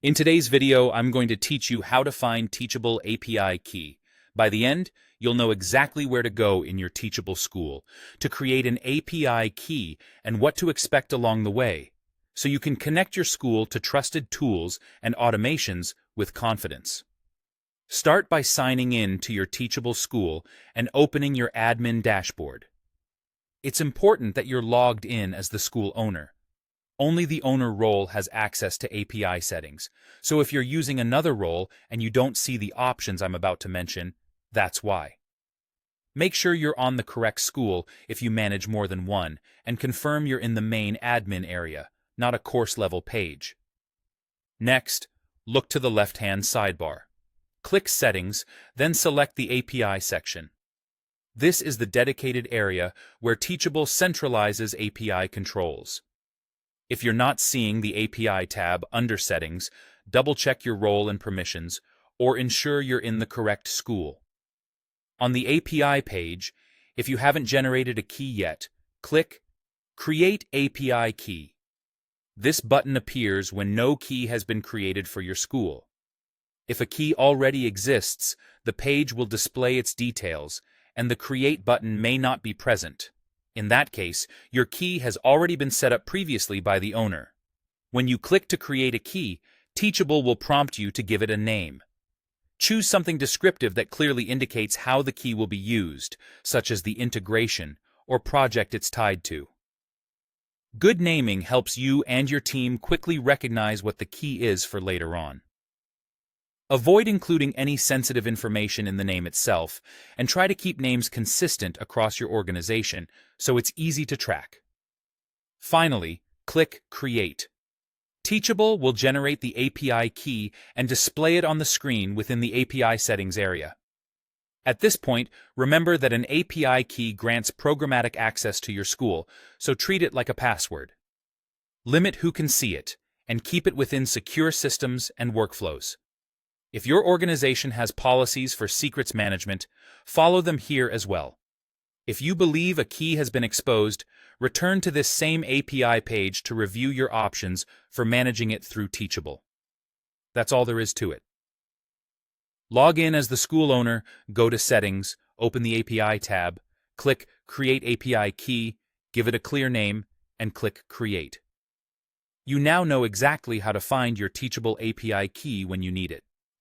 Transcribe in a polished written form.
In today's video, I'm going to teach you how to find Teachable API key. By the end, you'll know exactly where to go in your Teachable school to create an API key and what to expect along the way, so you can connect your school to trusted tools and automations with confidence. Start by signing in to your Teachable school and opening your admin dashboard. It's important that you're logged in as the school owner. Only the owner role has access to API settings, so if you're using another role and you don't see the options I'm about to mention, that's why. Make sure you're on the correct school if you manage more than one, and confirm you're in the main admin area, not a course-level page. Next, look to the left-hand sidebar. Click Settings, then select the API section. This is the dedicated area where Teachable centralizes API controls. If you're not seeing the API tab under Settings, double-check your role and permissions, or ensure you're in the correct school. On the API page, if you haven't generated a key yet, click Create API Key. This button appears when no key has been created for your school. If a key already exists, the page will display its details, and the Create button may not be present. In that case, your key has already been set up previously by the owner. When you click to create a key, Teachable will prompt you to give it a name. Choose something descriptive that clearly indicates how the key will be used, such as the integration or project it's tied to. Good naming helps you and your team quickly recognize what the key is for later on. Avoid including any sensitive information in the name itself, and try to keep names consistent across your organization so it's easy to track. Finally, click Create. Teachable will generate the API key and display it on the screen within the API settings area. At this point, remember that an API key grants programmatic access to your school, so treat it like a password. Limit who can see it, and keep it within secure systems and workflows. If your organization has policies for secrets management, follow them here as well. If you believe a key has been exposed, return to this same API page to review your options for managing it through Teachable. That's all there is to it. Log in as the school owner, go to Settings, open the API tab, click Create API Key, give it a clear name, and click Create. You now know exactly how to find your Teachable API key when you need it.